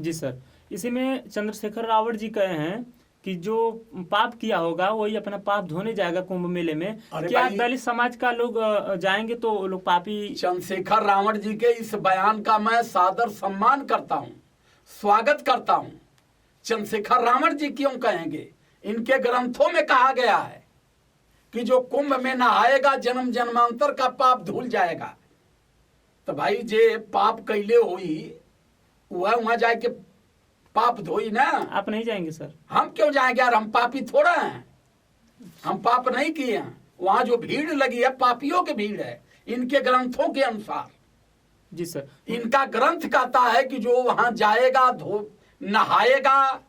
जी sir, इसी में चंद्रशेखर रावण जी कहे हैं कि जो पाप किया होगा वही अपना पाप धोने जाएगा कुंभ मेले में। अरे क्या भाई, दलित समाज का लोग जाएंगे तो वो लोग पापी? चंद्रशेखर रावण जी के इस बयान का मैं सादर सम्मान करता हूं, स्वागत करता हूं। चंद्रशेखर रावण जी क्यों कहेंगे? इनके ग्रंथों में कहा गया है कि जो कुंभ में नहाएगा जन्म जन्मांतर का पाप धुल जाएगा। तो भाई जे पाप कैले हुई वह वहां जाके पाप धोई ना। आप नहीं जाएंगे सर? हम क्यों जाएंगे यार, हम पापी थोड़ा हैं, हम पाप नहीं किए हैं। वहां जो भीड़ लगी है पापियों की भीड़ है, इनके ग्रंथों के अनुसार। जी सर, इनका ग्रंथ कहता है कि जो वहां जाएगा नहाएगा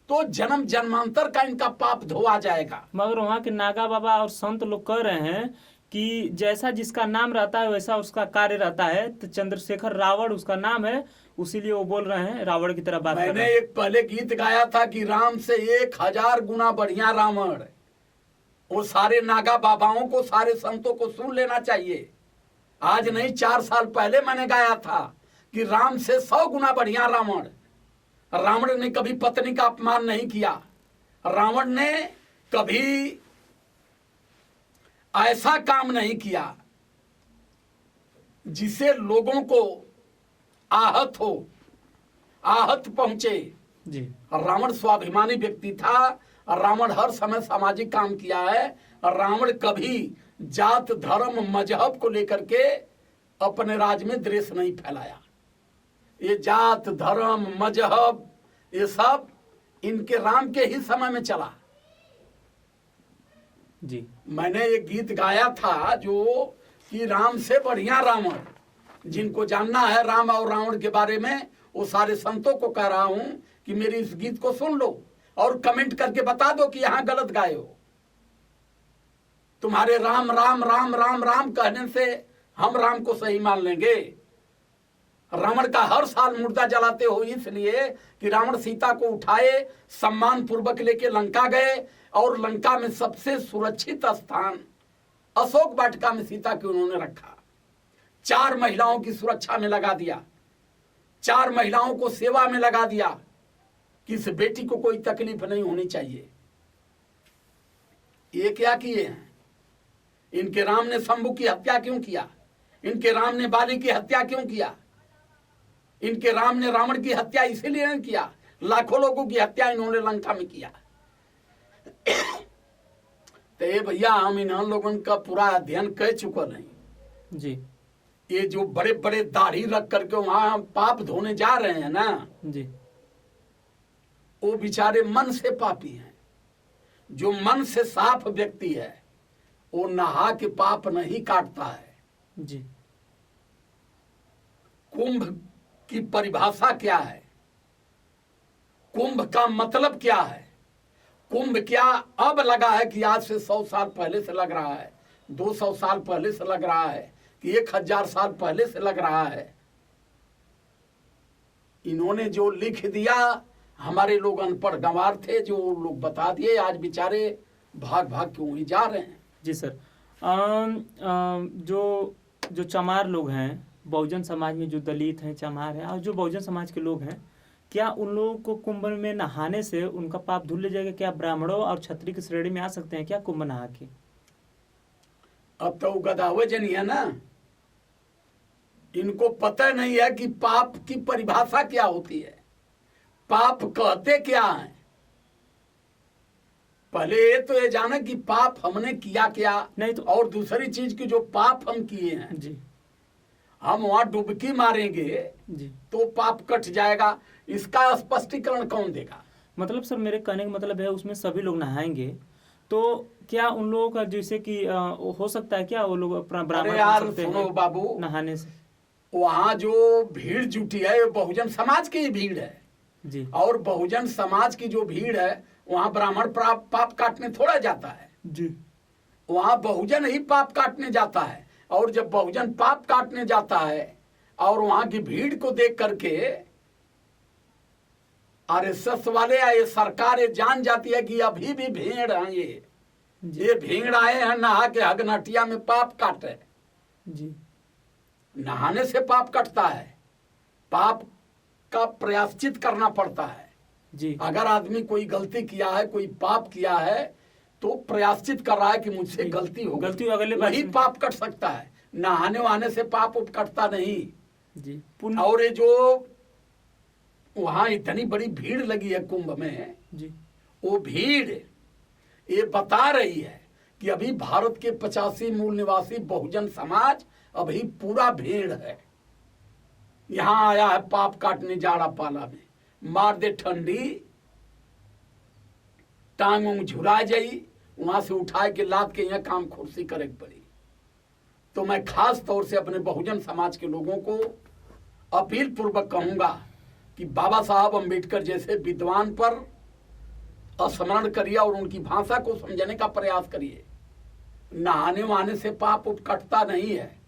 तो जन्म जन्मांतर का इनका पाप धोआ जाएगा। मगर वहाँ के नागा बाबा और संत लोग कह रहे हैं कि जैसा जिसका नाम रहता है वैसा उसका कार्य रहता है। तो चंद्रशेखर रावण उसका नाम है, उसीलिए वो बोल रहे हैं, रावण की तरह बात कर मैंने रहे हैं। एक पहले गीत गाया था कि राम से 1000 गुना बढ़िया रावण। वो सारे नागा बाबाओं को, सारे संतों को सुन लेना चाहिए। आज नहीं, 4 साल पहले मैंने गाया था कि राम से 100 गुना बढ़िया रावण। रावण ने कभी पत्नी का अपमान नहीं किया। रावण ने कभी ऐसा काम नहीं किया जिसे लोगों को आहत पहुंचे। जी रावण स्वाभिमानी व्यक्ति था। रावण हर समय सामाजिक काम किया है। रावण कभी जात धर्म मजहब को लेकर के अपने राज्य में द्वेष नहीं फैलाया। ये जात धर्म मजहब ये सब इनके राम के ही समय में चला। जी मैंने एक गीत गाया था जो कि राम से बढ़िया रावण। जिनको जानना है राम और रावण के बारे में, वो सारे संतों को कह रहा हूं कि मेरी इस गीत को सुन लो और कमेंट करके बता दो कि यहां गलत गाए हो। तुम्हारे राम राम राम राम राम कहने से हम राम को सही मान लेंगे। रावण का हर साल मुर्दा जलाते हो इसलिए कि रावण सीता को उठाए, सम्मान पूर्वक लेके लंका गए और लंका में सबसे सुरक्षित स्थान अशोक वाटिका में सीता को उन्होंने रखा। 4 महिलाओं की सुरक्षा में लगा दिया, 4 महिलाओं को सेवा में लगा दिया कि इस बेटी को कोई तकलीफ नहीं होनी चाहिए। ये क्या किए हैं? इनके राम ने शंभु की हत्या क्यों किया? इनके राम ने बाली की हत्या क्यों किया? इनके राम ने रावण की हत्या इसीलिए नहीं किया, लाखों लोगों की हत्या इन्होंने लंका में किया। तो ये भैया हम इन लोगों का पूरा अध्ययन कर चुका नहीं। जी ये जो बड़े बड़े दाढ़ी रख करके वहां पाप धोने जा रहे हैं ना, जी वो बेचारे मन से पापी हैं। जो मन से साफ व्यक्ति है वो नहा के पाप नहीं काटता है। जी कुंभ की परिभाषा क्या है? कुंभ का मतलब क्या है? कुंभ क्या अब लगा है कि आज से 100 साल पहले से लग रहा है, 200 साल पहले से लग रहा है कि 1000 साल पहले से लग रहा है? इन्होंने जो लिख दिया, हमारे लोग अनपढ़ गंवार थे जो लोग बता दिए, आज बेचारे भाग भाग क्यों ही जा रहे हैं। जी सर, जो चमार लोग हैं, बहुजन समाज में जो दलित हैं, चमार हैं और जो बहुजन समाज के लोग हैं, क्या उन लोगों को कुंभ में नहाने से उनका पाप धुल जाएगा? क्या ब्राह्मणों और क्षत्रिय की श्रेणी में आ सकते हैं क्या कुंभ नहा के? अब तो गदावे जनी है ना, इनको पता नहीं है कि पाप की परिभाषा क्या होती है, पाप कहते क्या है। पहले ये तो ये जाने कि पाप हमने किया क्या नहीं तो, और दूसरी चीज की जो पाप हम किए हैं जी हम वहां डुबकी मारेंगे जी, तो पाप कट जाएगा। इसका स्पष्टीकरण कौन देगा? मतलब सर मेरे कहने का मतलब है उसमें सभी लोग नहाएंगे तो क्या उन लोगों का जैसे कि हो सकता है क्या वो लोग अपना ब्राह्मण अरे बन यार सकते सुनो हैं बाबू, नहाने से? वहां जो भीड़ जुटी है वो बहुजन समाज की ही भीड़ है। जी और बहुजन समाज की जो भीड़ है वहां ब्राह्मण पाप काटने थोड़ा जाता है। जी, वहां बहुजन ही पाप काटने जाता है। और जब बहुजन पाप काटने जाता है और वहां की भीड़ को देख करके आरएसएस वाले या ये सरकार ये जान जाती है कि अभी भी भीड़ है, ये भीड़ आए हैं नहा के हगनटिया में पाप काटे। जी नहाने से पाप कटता है। पाप का प्रायश्चित करना पड़ता है। जी अगर आदमी कोई गलती किया है, कोई पाप किया है, तो प्रायश्चित कर रहा है कि मुझसे गलती हो गलती अगले बार वही से- पाप कट सकता है। नहाने वहाने से पाप उप कटता नहीं। जी पुण्य। और ये जो वहां इतनी बड़ी भीड़ लगी है कुंभ में, जी वो भीड़ ये बता रही है कि अभी भारत के 85 मूल निवासी बहुजन समाज अभी पूरा भीड़ है। यहां आया है पाप काटने जाड़ा पाला में, मार दे ठंडी, टांग उंग झुरा जाई, वहां से उठा के लाद के यहाँ काम खुर्सी करे पड़ी। तो मैं खास तौर से अपने बहुजन समाज के लोगों को अपील पूर्वक कहूंगा कि बाबा साहब अम्बेडकर जैसे विद्वान पर स्मरण करिए और उनकी भाषा को समझने का प्रयास करिए। नहाने वहाने से पाप उप कटता नहीं है।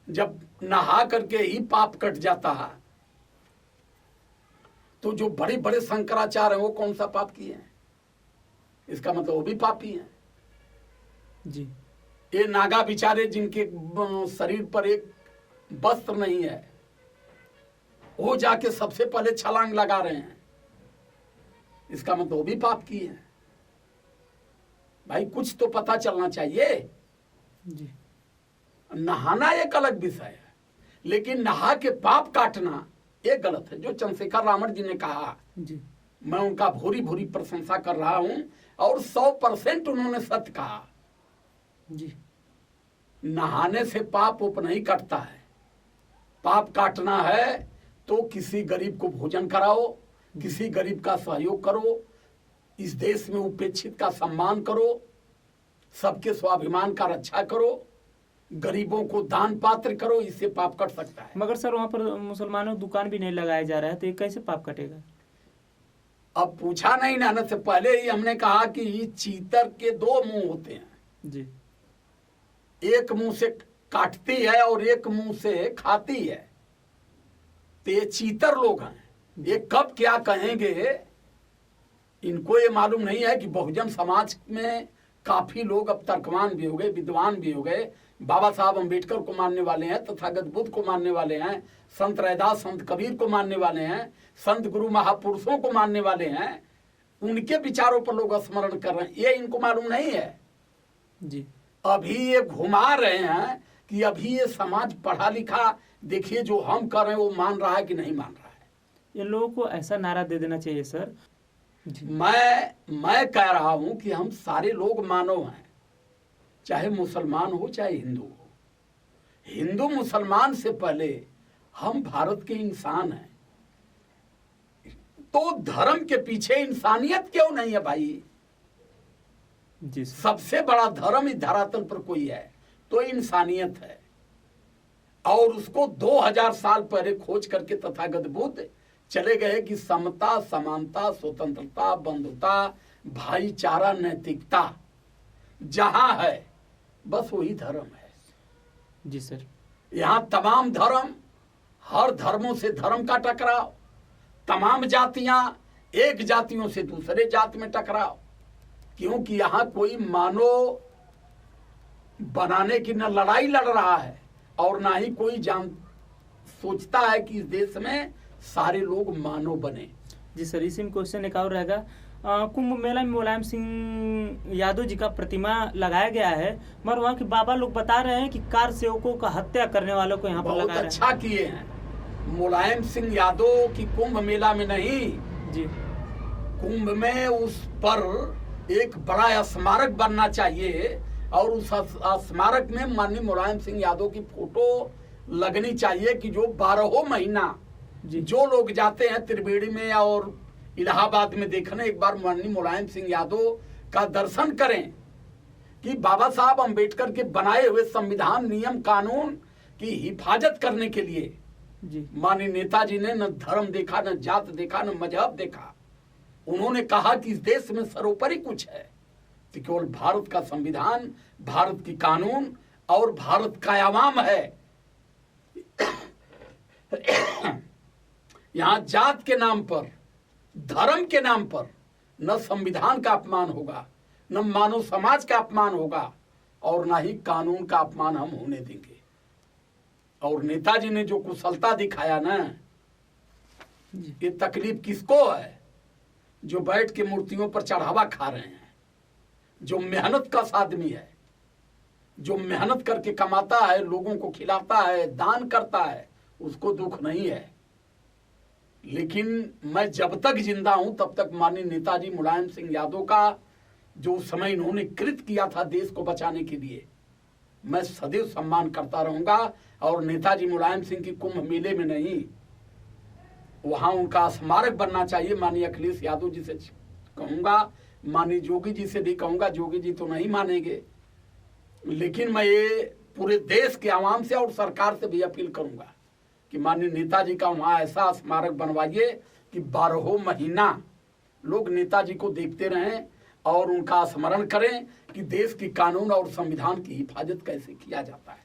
जब नहा करके ही पाप कट जाता है, तो जो बड़े बड़े शंकराचार्य हैं वो कौन सा पाप किए हैं? इसका मतलब वो भी पापी हैं। जी ये नागा बिचारे जिनके शरीर पर एक वस्त्र नहीं है, वो जाके सबसे पहले छलांग लगा रहे हैं। इसका मतलब वो भी पाप किए हैं। भाई कुछ तो पता चलना चाहिए। जी नहाना एक अलग विषय है, लेकिन नहा के पाप काटना ये गलत है। जो चंद्रशेखर रावण जी ने कहा, जी मैं उनका भूरी भूरी प्रशंसा कर रहा हूं और 100% उन्होंने सत्य कहा। जी नहाने से पाप उप नहीं कटता है। पाप काटना है तो किसी गरीब को भोजन कराओ, किसी गरीब का सहयोग करो, इस देश में उपेक्षित का सम्मान करो, सबके स्वाभिमान का रक्षा करो, गरीबों को दान पात्र करो, इससे पाप कट सकता है। मगर सर वहाँ पर मुसलमानों दुकान भी नहीं लगाया जा रहा है, तो ये कैसे पाप कटेगा? अब पूछा नहीं ना से पहले ही हमने कहा कि ये चीतर के दो मुंह होते हैं। जी एक मुंह से काटती है और एक मुंह से खाती है। तो ये चीतर लोग हैं, ये कब क्या कहेंगे इनको ये मालूम नहीं है कि बहुजन समाज में काफी लोग अब तर्कवान भी हो गए, विद्वान भी हो गए, बाबा साहब अम्बेडकर को मानने वाले हैं, तथागत बुद्ध को मानने वाले हैं, संत रैदास संत कबीर को मानने वाले हैं, संत गुरु महापुरुषों को मानने वाले हैं। उनके विचारों पर लोग स्मरण कर रहे हैं, ये इनको मालूम नहीं है। जी अभी ये घुमा रहे हैं कि अभी ये समाज पढ़ा लिखा, देखिए जो हम कर रहे हैं वो मान रहा है कि नहीं मान रहा है। इन लोगों को ऐसा नारा दे देना चाहिए सर। जी मैं कह रहा हूं कि हम सारे लोग मानव हैं, चाहे मुसलमान हो चाहे हिंदू हो। हिंदू मुसलमान से पहले हम भारत के इंसान हैं। तो धर्म के पीछे इंसानियत क्यों नहीं है भाई? जी सर। सबसे बड़ा धर्म इस धरातल पर कोई है तो इंसानियत है। और उसको 2000 साल पहले खोज करके तथागत बुद्ध चले गए कि समता, समानता, स्वतंत्रता, बंधुता, भाईचारा, नैतिकता जहां है बस वही धर्म है। जी सर। यहां तमाम धर्म, हर धर्मों से धर्म का टकराव, तमाम जातियां एक जातियों से दूसरे जाति में टकराव, क्योंकि यहां कोई मानव बनाने की न लड़ाई लड़ रहा है और ना ही कोई सोचता है कि इस देश में सारे लोग मानव बने। जी सर, इसी में क्वेश्चन एक और रहेगा। कुंभ मेला में मुलायम सिंह यादव जी का प्रतिमा लगाया गया है, मगर वहाँ के बाबा लोग बता रहे हैं कि कार सेवकों का हत्या करने वालों को यहाँ पर बहुत लगा रहे अच्छा किए हैं। मुलायम सिंह यादव की कुंभ मेला में नहीं, जी कुंभ में उस पर एक बड़ा स्मारक बनना चाहिए और उस स्मारक में माननीय मुलायम सिंह यादव की फोटो लगनी चाहिए कि जो 12 महीना जी जो लोग जाते हैं त्रिवेणी में और इलाहाबाद में देखने, एक बार माननीय मुलायम सिंह यादव का दर्शन करें कि बाबा साहब अम्बेडकर के बनाए हुए संविधान, नियम, कानून की हिफाजत करने के लिए जी माननीय नेताजी ने न धर्म देखा, न जात देखा, न मजहब देखा। उन्होंने कहा कि इस देश में सर्वोपरि कुछ है कि केवल भारत का संविधान, भारत की कानून और भारत का आवाम है। यहां जात के नाम पर, धर्म के नाम पर न संविधान का अपमान होगा, न मानव समाज का अपमान होगा और न ही कानून का अपमान हम होने देंगे। और नेताजी ने जो कुशलता दिखाया ना, जी। ये तकलीफ किसको है? जो बैठ के मूर्तियों पर चढ़ावा खा रहे हैं, जो मेहनत का आदमी है, जो मेहनत करके कमाता है, लोगों को खिलाता है, दान करता है, उसको दुख नहीं है। लेकिन मैं जब तक जिंदा हूं तब तक माननीय नेताजी मुलायम सिंह यादव का जो उस समय इन्होंने कृत किया था देश को बचाने के लिए, मैं सदैव सम्मान करता रहूंगा। और नेताजी मुलायम सिंह की कुंभ मेले में नहीं, वहां उनका स्मारक बनना चाहिए। माननीय अखिलेश यादव जी से कहूंगा, माननीय जोगी जी से भी कहूंगा, जोगी जी तो नहीं मानेंगे, लेकिन मैं ये पूरे देश के आवाम से और सरकार से भी अपील करूंगा कि माननीय नेताजी का वहां ऐसा स्मारक बनवाइए कि 12 महीना लोग नेताजी को देखते रहें और उनका स्मरण करें कि देश की कानून और संविधान की हिफाजत कैसे किया जाता है।